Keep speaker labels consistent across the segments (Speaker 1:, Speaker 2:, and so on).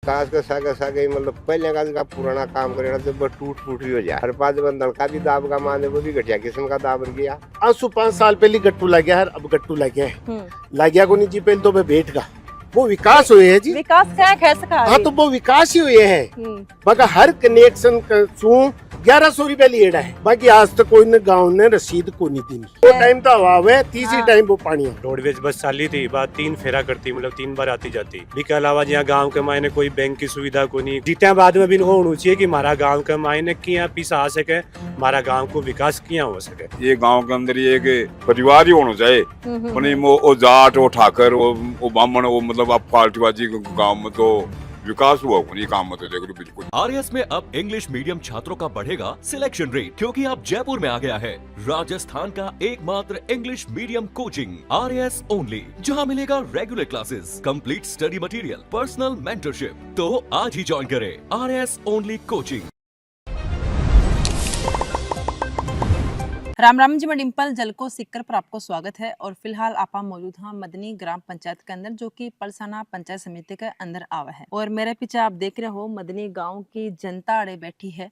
Speaker 1: विकास का सागे मतलब पहले का पुराना काम करेगा तो बस टूट फूट ही हो जाए। हर पाँच बंदल का भी दाब का मान है वो भी घटिया किस्म का दाब गया।
Speaker 2: आज सु 5 साल पहले गट्टू लग गया है, अब गट्टू लग गया है। लग गया को नहीं जी पहले तो मैं बैठ का वो विकास हुए है जी।
Speaker 3: विकास क्या कैसे कहा?
Speaker 2: हाँ तो वो विकास ही हुए है। बाकी हर कनेक्शन का 1100 रुपया लिएड़ा है। बाकी आज तक कोई ने गाँव ने रसीद को नहीं दी। वो टाइम तो अभाव है, तीसरी टाइम वो पानी है।
Speaker 4: रोडवेज बस चाली थी, बात 3 फेरा करती, मतलब 3 बार आती जाती। इसके अलावा यहाँ गांव के मायने कोई बैंक की सुविधा को नहीं। जितना बाद में भी होना चाहिए कि हमारा गांव के मायने किया पीछा आ सके, हमारा गांव को विकास किया हो सके।
Speaker 5: ये गांव के अंदर ये एक परिवार ही होना चाहिए। वो जाट वो ठाकर वो ब्राह्मण वो मतलब आप पार्टीबाजी गाँव में तो विकास हुआ नहीं काम में तो देख लो बिल्कुल।
Speaker 6: आरएस में अब इंग्लिश मीडियम छात्रों का बढ़ेगा सिलेक्शन रेट, क्योंकि अब जयपुर में आ गया है राजस्थान का एकमात्र English medium coaching RS only, जहां मिलेगा regular classes, complete study material, personal mentorship. तो आज ही ज्वाइन करें RS only coaching.
Speaker 3: Ram Ram ji, मैं डिम्पल जलको सिक्कर पर आपको स्वागत है। और फिलहाल आप मौजूद हैं मदनी ग्राम पंचायत के अंदर, जो कि पलसाना पंचायत समिति के अंदर आवा है। और मेरे पीछे आप देख रहे हो मदनी गांव की जनता अड़े बैठी है।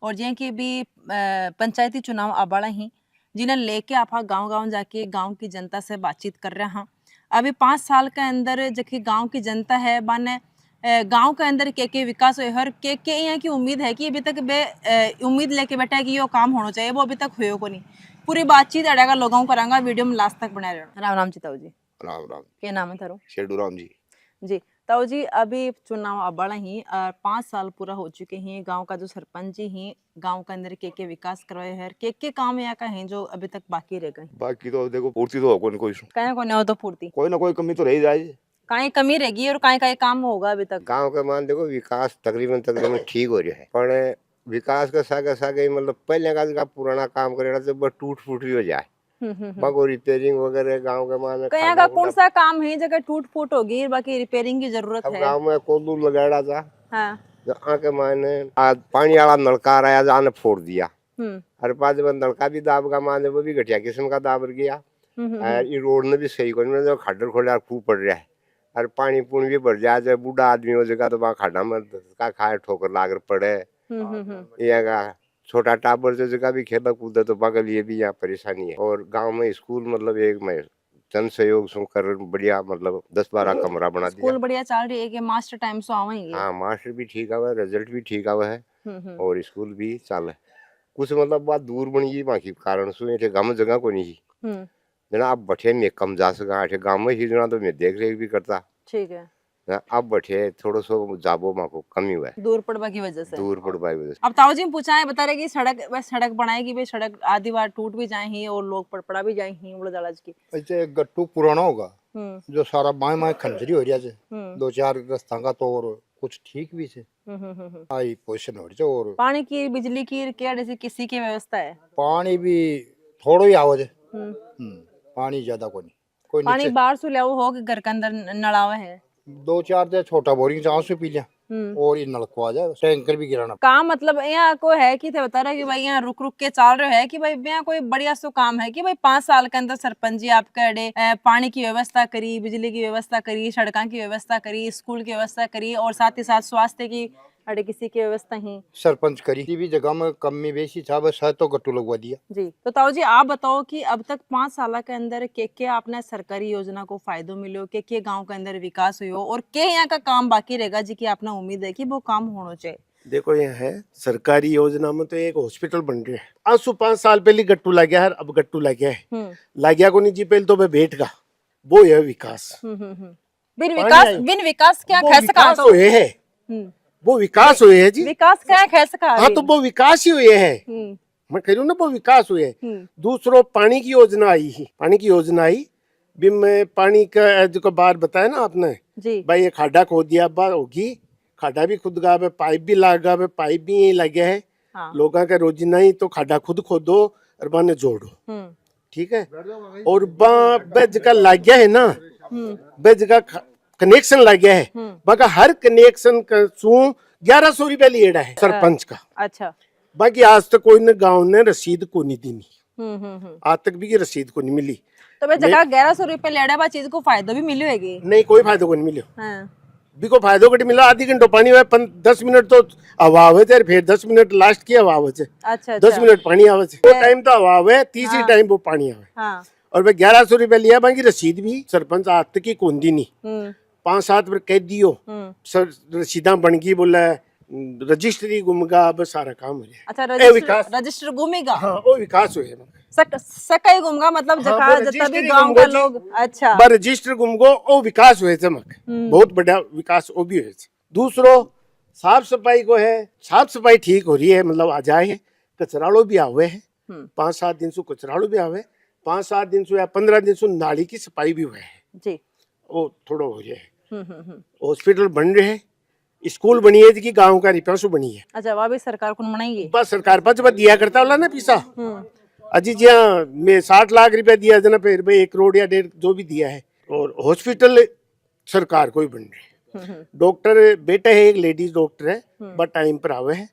Speaker 3: और जे कि भी पंचायती चुनाव आबाड़ा ही जिन्हें लेके आप गाँव जाके गाँव की जनता से बातचीत कर रहे हैं। अभी 5 साल के अंदर जो गाँव की जनता है बाने गांव के अंदर के विकास हुए हर के यहाँ की उम्मीद है कि अभी तक बे उम्मीद लेके बैठा है कि यो काम होना चाहिए, वो अभी तक हुए को नहीं। पूरी बातचीत अड़ेगा लोगों करांगा, वीडियो में लास्ट तक बना रहना। राम राम जी ताऊ जी।
Speaker 1: राम राम।
Speaker 3: क्या नाम है थारो?
Speaker 1: शेडू राम जी।
Speaker 3: जी ताऊ जी, अभी चुनाव अबाड़ा ही 5 साल पूरा हो चुके हैं। गांव का जो सरपंच जी हैं गांव के अंदर के विकास करवाए हैं, के काम यहाँ का है जो अभी तक बाकी रह गए?
Speaker 1: बाकी तो देखो पूर्ति तो कोई
Speaker 3: कहीं को नहीं हो तो पूर्ति,
Speaker 1: कोई ना कोई कमी तो रह जाए।
Speaker 3: कहीं कमी रहेगी और कहीं काम होगा अभी तक।
Speaker 1: गांव का मान देखो विकास तकरीबन ठीक हो रहा है, पर विकास का सागे मतलब पहले का पुराना काम करेगा तो बस टूट फूट ही हो जाए। बाकी रिपेयरिंग वगैरह गांव के मान
Speaker 3: कहीं का कौन सा काम है जगह टूट फूट होगी, बाकी रिपेयरिंग की जरूरत है।
Speaker 1: गाँव में कोदू लगाड़ा था।
Speaker 3: हाँ।
Speaker 1: आके माने आज पानी वाला नलका आ रहा है, फोड़ दिया। हर पाँच बंद नलका भी दाब का मान है वो भी घटिया किस्म का दाब गया। ये रोड ने भी सही को खड्डर खोला खूब पड़ रहा है। और पानी पुणी भी बढ़ जाए, जब बूढ़ा आदमी हो जाएगा तो वहाँ खाड़ा में का खाए ठोकर लाकर पड़े। यहाँ का छोटा टाबर जो जगह भी खेला कूदा तो बगल ये भी यहाँ परेशानी है। और गांव में स्कूल मतलब एक में जन सहयोग से कर बढ़िया मतलब 10-12 कमरा बना दिया।
Speaker 3: स्कूल बढ़िया चल रही है कि मास्टर टाइम से आवेंगे?
Speaker 1: हाँ मास्टर भी ठीक आवा है, रिजल्ट भी ठीक आवा है और स्कूल भी चल है। कुछ मतलब बात दूर बनी गई वहाँ की कारण से गाँव में जगह को नहीं जना अब बैठे में कम जा सका गाँव में ही जना तो मैं देख रेख भी करता। ठीक है। अब बैठे थोड़ा सा जाबो माँ को कमी हुआ है,
Speaker 3: दूर पड़वा की वजह से।
Speaker 1: दूर पड़वा की वजह से।
Speaker 3: अब ताऊ जी पूछा है, बता रहे कि सड़क बनाएगी भाई, सड़क आधी बार टूट भी जाए ही और लोग पड़ा भी जाए ही उड़ जलाज की।
Speaker 2: ऐसे गट्टू पुराना होगा जो सारा माए खंजरी हो रहा है। 2-4 रास्ता का तो और कुछ ठीक भी से आई पोजीशन हो रही है। और
Speaker 3: पानी की बिजली की क्या जैसे किसी की व्यवस्था है?
Speaker 2: पानी भी थोड़ा ही आवाज है, पानी ज्यादा को नहीं। कोई
Speaker 3: पानी बाहर से ले हो कि घर के अंदर नलावा है?
Speaker 2: 2-4 दे छोटा बोरिंग चाह से पी लिया और ये नलको आ जाए, टैंकर भी गिराना।
Speaker 3: काम मतलब यहाँ को है कि थे बता रहा कि भाई यहाँ रुक के चल रहे है कि भाई यहाँ कोई बढ़िया सो काम है कि भाई 5 साल के अंदर सरपंच जी आपके अड़े पानी की व्यवस्था करी, बिजली की व्यवस्था करी, सड़कों की व्यवस्था करी, स्कूल की व्यवस्था करी और साथ ही साथ स्वास्थ्य की अड़े किसी की व्यवस्था ही सरपंच करी।
Speaker 2: भी जगह में कमी बेसी था बस तो गट्टू लगवा दिया
Speaker 3: जी। तो ताऊ जी आप बताओ कि अब तक 5 साल के अंदर के आपने सरकारी योजना को फायदो मिलो, के गांव के अंदर विकास हुई और के यहाँ का काम बाकी रहेगा जी की आपने उम्मीद है कि वो काम होना चाहिए?
Speaker 2: देखो यहाँ है सरकारी योजना में तो एक हॉस्पिटल बन रही है। आज सु 5 साल पहले गट्टू लग गया है, अब गट्टू लग गया है। लग गया को नहीं जी पहले तो मैं बैठ का वो है विकास।
Speaker 3: बिन विकास क्या कैसे
Speaker 2: विकास हुए है, वो विकास हुए है जी।
Speaker 3: विकास क्या कैसे कहा?
Speaker 2: हाँ तो वो विकास ही हुए है, मैं कह रही हूँ ना वो विकास हुए है। दूसरो पानी की योजना आई ही, पानी की योजना आई भी मैं पानी का जो बार बताया ना आपने जी भाई, ये खाड़ा खोद दिया बार होगी, खाड़ा भी खुद गा पाइप भी लगा, पाइप भी यही लगे है। हाँ। लोगों का रोजी नहीं तो खाड़ा खुद खोदो और बाने जोड़ो, ठीक है। और जगह लग गया है ना, जगह कनेक्शन लग गया है, बाकी हर कनेक्शन का 1100 रुपया लिएड़ा है सरपंच का। अच्छा। बाकी आज तक कोई ने गाँव ने रसीद को नहीं दी, आज तक भी रसीद को नहीं मिली।
Speaker 3: तो मैं जगह 1100 रुपया लेड़ा चीज को फायदा भी मिलेगी?
Speaker 2: नहीं कोई फायदा को नहीं मिलो। बिको फायदो कटी मिला आधी घंटो पानी हुआ 10 मिनट तो अभाव है, फिर 10 मिनट लास्ट की अभाव है।
Speaker 3: अच्छा
Speaker 2: 10 मिनट पानी आवे वो टाइम तो अभाव है, तीसरी टाइम वो पानी आवे।
Speaker 3: हाँ।
Speaker 2: और मैं 1100 रुपया लिया, बाकी रसीद भी सरपंच आज तक की कोंदी नहीं। 5-7 बार कह दियो सर, रसीदा बन गई, बोला रजिस्ट्री गुमगा, बस सारा काम हो गया।
Speaker 3: अच्छा रजिस्टर घूमेगा।
Speaker 2: हाँ वो विकास हुए
Speaker 3: सकाई घूमगा मतलब
Speaker 2: हाँ,
Speaker 3: जका जितना भी गांव का लोग। अच्छा
Speaker 2: बर रजिस्टर गुमगो ओ विकास हुए चमक, बहुत बड़ा विकास वो भी हुए। दूसरो साफ सफाई को है, साफ सफाई ठीक हो रही है, मतलब आ जाए है, कचरालो भी आवे है, 5-7 दिन से कचरालो भी आवे, 5-7 दिन से या 15 दिन से नाली की सफाई भी हुए है
Speaker 3: जी,
Speaker 2: वो थोड़ा हो रहा है। हॉस्पिटल बन रहे हैं, स्कूल बनी है कि गांव का रिपेंसो बनी है।
Speaker 3: अच्छा वहाँ भी सरकार को बनाएंगे,
Speaker 2: बस सरकार पास जब दिया करता वाला ना पैसा अजी जी, हाँ मैं 60 लाख रुपया दिया जना, फिर भाई 1 करोड़ या 1.5 जो भी दिया है। और हॉस्पिटल सरकार को ही बन रहे। डॉक्टर बेटा है, एक लेडीज डॉक्टर है, बट टाइम पर आवे है।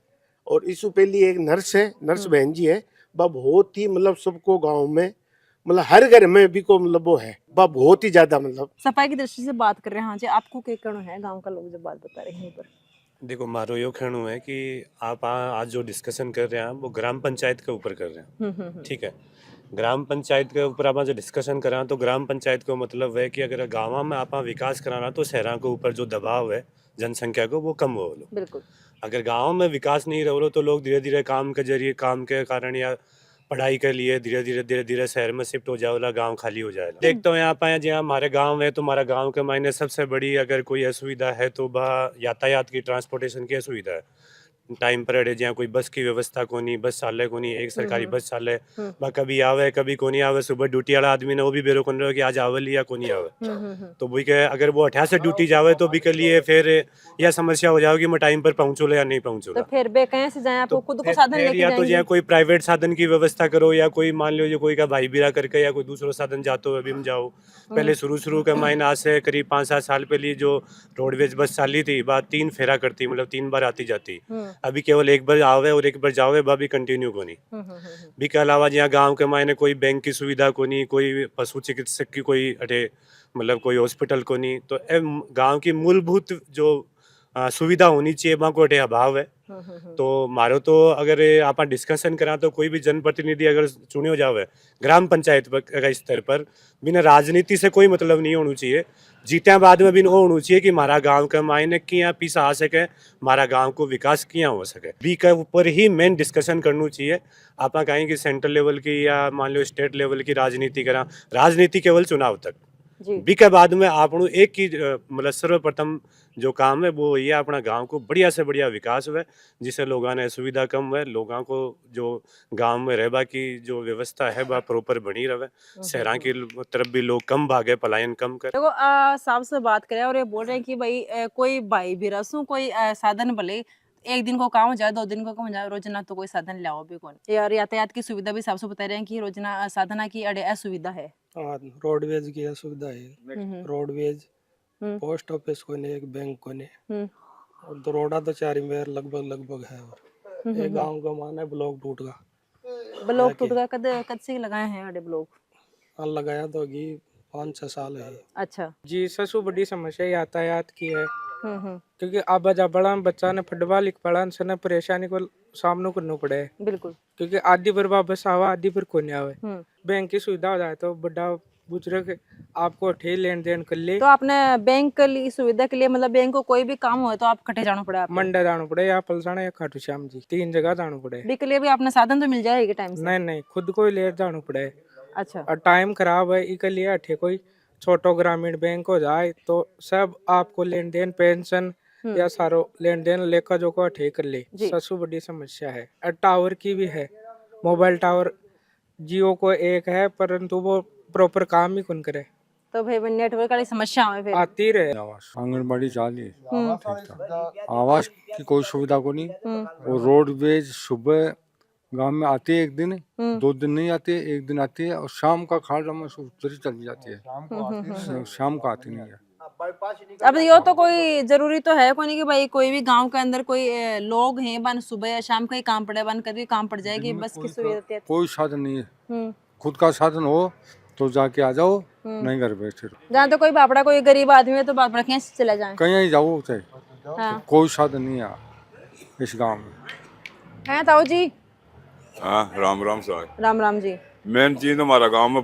Speaker 2: और इससे पहले एक नर्स है, नर्स बहन जी है, वह बहुत ही मतलब सबको गांव में मतलब हर घर में भी को मतलब वो है, वह बहुत ही ज्यादा मतलब
Speaker 3: सफाई की दृष्टि से बात कर रहे हैं। हाँ जी, आपको क्या कहना है गांव का लोग जब बात बता रहे हैं पर?
Speaker 4: देखो मारो यो कहना है कि आप आज जो डिस्कशन कर रहे हैं वो ग्राम पंचायत के ऊपर कर रहे हैं, ठीक है। ग्राम पंचायत के ऊपर आप जो डिस्कशन करा तो ग्राम पंचायत को मतलब है कि अगर गाँव में आप विकास कराना तो शहरों के ऊपर जो दबाव है जनसंख्या को वो कम हो लो।
Speaker 3: बिल्कुल।
Speaker 4: अगर गाँव में विकास नहीं रहो तो लोग धीरे धीरे काम के जरिए, काम के कारण या पढ़ाई के लिए धीरे धीरे शहर में शिफ्ट हो जाओला, गांव खाली हो जाएगा। देखता हूँ यहाँ पे जहाँ हमारे गांव है तो हमारा गांव के मायने सबसे बड़ी अगर कोई असुविधा है तो वह यातायात की, ट्रांसपोर्टेशन की असुविधा है। टाइम पर अड़े जहाँ कोई बस की व्यवस्था को नहीं, बस चाले को नहीं, एक सरकारी बस चाले वह कभी आवे कभी को नहीं आवे। सुबह ड्यूटी वाला आदमी ने वो भी बेरो कर रहे हो कि आज आवे या को नहीं आवे, तो भी के अगर वो 88 ड्यूटी जावे तो भी के लिए फिर यह समस्या हो जाएगी मैं टाइम पर पहुंचू या नहीं पहुंचू।
Speaker 3: तो फिर बे कहीं से जाए, आपको खुद को साधन लेके
Speaker 4: या तो
Speaker 3: जाएंगे?
Speaker 4: जहाँ कोई प्राइवेट साधन की व्यवस्था करो या कोई मान लो कोई का भाई बिरा करके या कोई दूसरो साधन जाते हो अभी हम जाओ। पहले शुरू के महीने आज से करीब 5-7 साल पहले जो रोडवेज बस चाली थी वह 3 फेरा करती, मतलब 3 बार आती जाती। अभी केवल 1 बार आवे और 1 बार जावे, वह भी कंटिन्यू को नहीं। भी के अलावा जहाँ गांव के मायने कोई बैंक की सुविधा को नहीं, कोई पशु चिकित्सक की कोई अटे मतलब कोई हॉस्पिटल को नहीं, तो गांव की मूलभूत जो सुविधा होनी चाहिए वहाँ को अटे अभाव है। तो मारो तो अगर आप डिस्कशन करा तो कोई भी जनप्रतिनिधि अगर चुने हो जावे ग्राम पंचायत का स्तर पर, बिना राजनीति से कोई मतलब नहीं होना चाहिए। जीत्या बाद में भी वो होना चाहिए कि हमारा गांव के मायने किया पीछा आ सके, हमारा गांव को विकास किया हो सके, बी के ऊपर ही मेन डिस्कशन करना चाहिए। आप कहें कि सेंट्रल लेवल की या मान लो स्टेट लेवल की राजनीति करा, राजनीति केवल चुनाव तक, बी के बाद में आप एक ही मतलब सर्वप्रथम जो काम है वो ये अपना गांव को बढ़िया से बढ़िया विकास हुए, जिससे लोगों ने सुविधा कम हुए, लोगों को जो गांव में रहबा की जो व्यवस्था है वह प्रॉपर बनी रहे, शहरों की तरफ भी लोग कम भागे, पलायन कम करे।
Speaker 3: देखो साहब से बात करें और ये बोल रहे हैं कि भाई कोई भाई भी रसू कोई साधन भले 1 दिन को काम हो जाए, 2 दिन को काम हो जाए, रोजना तो कोई साधन लाओ भी कौन। यार यातायात की सुविधा भी साहब से बता रहे हैं कि रोजना साधना की अड़े असुविधा है।
Speaker 7: रोडवेज की असुविधा है, रोडवेज पोस्ट ऑफिस को नहीं, एक बैंक को नहीं, और दरोड़ा तो चारी में लगभग है। और एक गांव का माना ब्लॉक टूट गया।
Speaker 3: ब्लॉक टूट गया कद से लगाए हैं अड़े ब्लॉक?
Speaker 7: लगाया तो 5-6 साल है।
Speaker 3: अच्छा
Speaker 8: जी, सबसे बड़ी समस्या यातायात की है, क्योंकि अब जब बड़ा बच्चा ने फुटबॉल लिख पड़ा से परेशानी को सामना करना पड़े।
Speaker 3: बिल्कुल,
Speaker 8: क्योंकि आधी पर वापस आवा, आधी पर को नहीं आवे। बैंक की सुविधा हो जाए तो बड़ा बुजुर्ग आपको ठे लेन देन कर ले।
Speaker 3: तो आपने बैंक की सुविधा के लिए मतलब बैंक को कोई भी काम हो तो आप कटे जाना पड़े,
Speaker 8: मंडे जाना पड़े या पलसाना या खाटू श्याम जी, 3 जगह जाना पड़े।
Speaker 3: भी के लिए भी आपने साधन तो मिल जाएगा टाइम से?
Speaker 8: नहीं, खुद को ही ले जाना पड़े।
Speaker 3: अच्छा,
Speaker 8: और टाइम खराब है इसके लिए अठे कोई छोटो ग्रामीण बैंक हो जाए तो सब आपको लेन देन पेंशन या सारो लेन देन लेकर जो को अठे कर ले। सबसे बड़ी समस्या है। और टावर की भी है, मोबाइल टावर जियो को एक है परंतु वो प्रॉपर काम ही कौन करे,
Speaker 3: तो भाई नेटवर्क वाली समस्या है फिर
Speaker 8: आती रहे।
Speaker 9: आंगनबाड़ी चाली आवास की कोई सुविधा को नहीं, और रोडवेज सुबह गांव में आती है 1 दिन, 2 दिन नहीं आती है, 1 दिन आती है, और शाम का खाड़ा में उधर चली जाती है, शाम को आती नहीं है।
Speaker 3: अब ये तो कोई जरूरी तो है कोई नहीं कि भाई कोई भी गांव के अंदर कोई लोग हैं बन सुबह या शाम का ही काम पड़े, बन कभी काम पड़ जाएगी, बस की सुविधा
Speaker 9: कोई साधन नहीं है, खुद का साधन हो तो जाके आ जाओ, नहीं घर बैठे रहो।
Speaker 3: जहाँ तो कोई बापड़ा कोई गरीब आदमी है तो बापड़ा कहीं से चले जाए।
Speaker 9: कहीं जाओ चाहे
Speaker 3: हाँ।
Speaker 9: कोई साधन नहीं है इस गांव में।
Speaker 3: हैं ताऊ जी?
Speaker 5: हाँ, राम राम साहब।
Speaker 3: राम राम जी।
Speaker 5: मेन चीज हमारा गांव में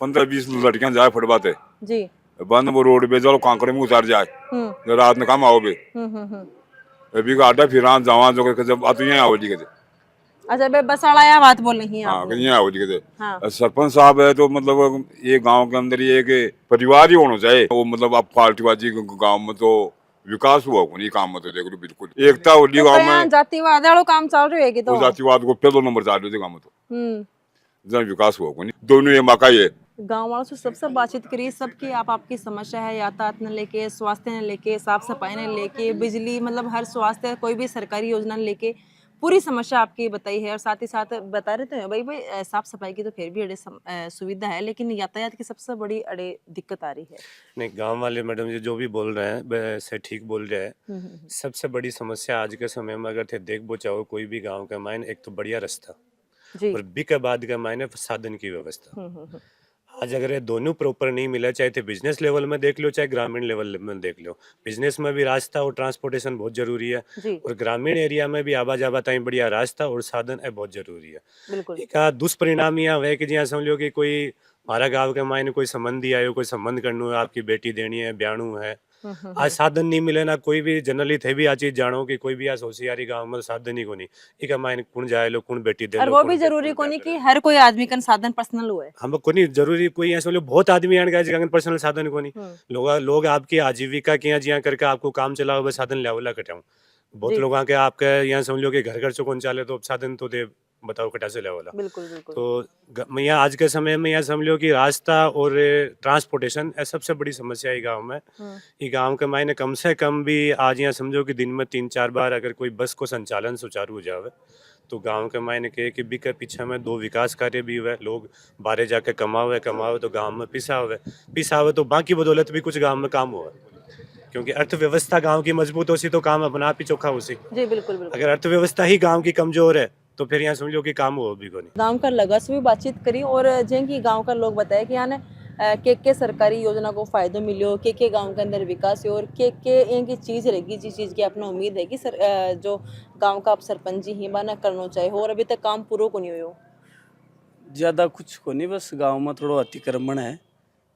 Speaker 5: 15-20 लड़कियां जाए फुटपाते
Speaker 3: जी।
Speaker 5: बंद वो रोड पे चलो कांकड़े में उतार जाए
Speaker 3: हम्म
Speaker 5: रात में काम आओ बे
Speaker 3: हम्म।
Speaker 5: अभी का आटा फिर जावा जो के जब आती हैं आओ जी के
Speaker 3: अच्छा बे बस आया बात बोल रही हैं
Speaker 5: हाँ
Speaker 3: आप।
Speaker 5: कहीं आओ जी के
Speaker 3: हाँ।
Speaker 5: सरपंच साहब है तो मतलब ये गांव के अंदर ये कि परिवार ही होना चाहिए वो मतलब अब पार्टीबाजी गांव में तो विकास हुआ नहीं काम में तो देख लो बिल्कुल एकता होली गांव में
Speaker 3: जातिवाद वाला काम चल रही है
Speaker 5: वो जातिवाद को पहले नंबर चाल रहे थे गांव में तो जहाँ विकास हुआ नहीं दोनों ये मौका ये
Speaker 3: गांव वालों से सबसे बातचीत करिए सबकी आपकी समस्या है यातायात ने लेके स्वास्थ्य ने लेके साफ सफाई ने लेके बिजली मतलब हर स्वास्थ्य कोई भी सरकारी योजना ने लेके पूरी समस्या आपकी बताई है और साथ ही साथ बता रहे थे भाई साफ सफाई की तो फिर भी अड़े सुविधा है लेकिन यातायात की सबसे बड़ी अड़े दिक्कत आ रही है।
Speaker 4: नहीं गांव वाले मैडम जी जो भी बोल रहे हैं वैसे ठीक बोल रहे हैं। सबसे बड़ी समस्या आज के समय में अगर थे देख बचाओ कोई भी गांव का मायने एक तो बढ़िया रास्ता
Speaker 3: जी।
Speaker 4: और बी के बाद का मायने साधन की व्यवस्था। आज अगर ये दोनों प्रॉपर नहीं मिला चाहे तो बिजनेस लेवल में देख लो चाहे ग्रामीण लेवल में देख लो बिजनेस में भी रास्ता और ट्रांसपोर्टेशन बहुत जरूरी है और ग्रामीण एरिया में भी आवाजाही बढ़िया रास्ता और साधन है बहुत जरूरी है।
Speaker 3: बिल्कुल।
Speaker 4: एक दुष्परिणाम यह है कि जहाँ समझो कि कोई हमारा गाँव के मायने कोई संबंधी आयो कोई संबंध करना है आपकी बेटी देनी है ब्याणु है आज साधन नहीं मिले ना कोई भी जनरली थे भी आ चीज जानो कि कोई भी आज होशियारी गांव में साधन ही को नहीं एक मायने कौन जाए लो कौन बेटी दे
Speaker 3: और
Speaker 4: लो
Speaker 3: वो भी जरूरी को नहीं कि हर कोई आदमी का साधन पर्सनल हुआ है
Speaker 4: हम को नहीं जरूरी कोई ऐसे लोग बहुत आदमी आने का पर्सनल साधन को नहीं लोग आपकी आजीविका के यहाँ जिया करके आपको काम चलाओ वह साधन लेवला कटाऊं बहुत लोग आके आपके यहाँ समझ लो कि घर घर से कौन चाले तो साधन तो दे बताओ कटा से लेवला।
Speaker 3: बिल्कुल बिल्कुल।
Speaker 4: तो यहाँ आज के समय में यहाँ समझ लो कि रास्ता और ट्रांसपोर्टेशन सबसे बड़ी समस्या है गांव में। ये गांव के मायने कम से कम भी आज यहाँ समझो कि दिन में 3-4 बार अगर कोई बस को संचालन सुचारू हो जावे तो गांव के मायने के कि भी के पीछे में 2 विकास कार्य भी हुए लोग बाहर जाके कमावे तो गांव में पिसावे तो बाकी बदौलत भी कुछ गांव में काम हुआ क्योंकि अर्थव्यवस्था गांव की मजबूत होसी तो काम अपना आप ही चोखा होसी। जी बिल्कुल बिल्कुल। अगर अर्थव्यवस्था ही गांव की कमजोर है तो फिर यहाँ समझो कि काम हो भी को नहीं।
Speaker 3: गांव का लगा से भी बातचीत करी और जिनकी गांव का लोग बताए कि यहाँ के सरकारी योजना को फायदा मिलो के गांव के अंदर विकास हो और के इनकी चीज़ रहेगी जिस चीज़ की अपना उम्मीद है कि जो गांव का आप सरपंच जी ही बाना करना चाहिए और अभी तक काम पूरा को नहीं हो
Speaker 10: ज़्यादा कुछ को नहीं बस गांव में थोड़ा अतिक्रमण है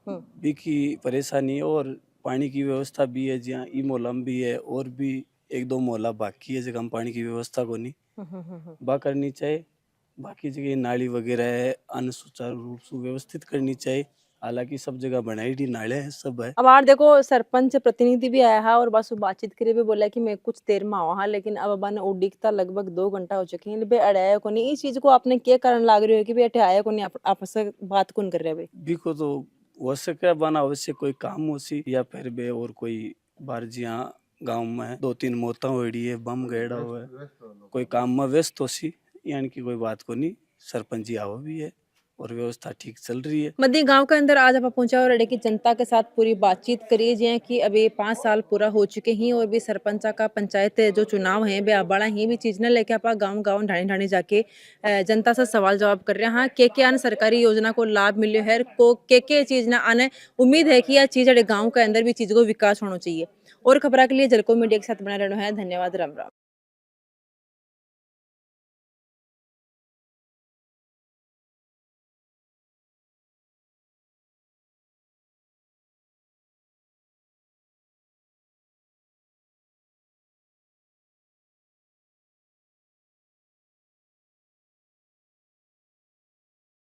Speaker 10: भी की परेशानी और पानी की व्यवस्था भी है जहाँ ई मोहल्ला भी है और भी 1-2 मोहल्ला बाकी है जगह हम पानी की व्यवस्था को नहीं बा करनी चाहिए बाकी जगह नाली वगैरह है अन्य सुचारू रूप से व्यवस्थित करनी चाहिए हालांकि सब जगह बनाई दी नाले हैं सब है।
Speaker 3: अब यार देखो सरपंच प्रतिनिधि भी आया है और बस बातचीत करे भी बोला कि मैं कुछ देर में आवा लेकिन अब अबा ने उड़ीकता लगभग 2 घंटा हो चुके हैं अड़ाया को नहीं इस चीज को आपने क्या कारण लाग रही हो कि भाई आया को नहीं आपस में बात कौन कर रहे भाई को
Speaker 10: तो वैसे क्या बना अवश्य कोई काम हो सी या फिर बे और कोई बार जिया गाँव में 2-3 मौतें होड़ी है बम गड़ा हुआ है कोई काम में व्यस्त हो सी यानी कि कोई बात को नहीं सरपंच जी आवा भी है और व्यवस्था ठीक चल रही है।
Speaker 3: मध्य गांव के अंदर आज आप पहुंचा और अड़े की जनता के साथ पूरी बातचीत करिए जिया कि अभी 5 साल पूरा हो चुके हैं और भी सरपंच का पंचायत जो चुनाव है बे बड़ा ही भी चीज न लेके आप गाँव ढाणी जाके जनता से सवाल जवाब कर रहे हैं। हाँ के आने सरकारी योजना को लाभ मिले है को के चीज ना आने उम्मीद है कि यह चीज अड़े गाँव के अंदर भी चीज को विकास होना चाहिए। और खबर के लिए जलको मीडिया के साथ बना रहना है। धन्यवाद। राम राम।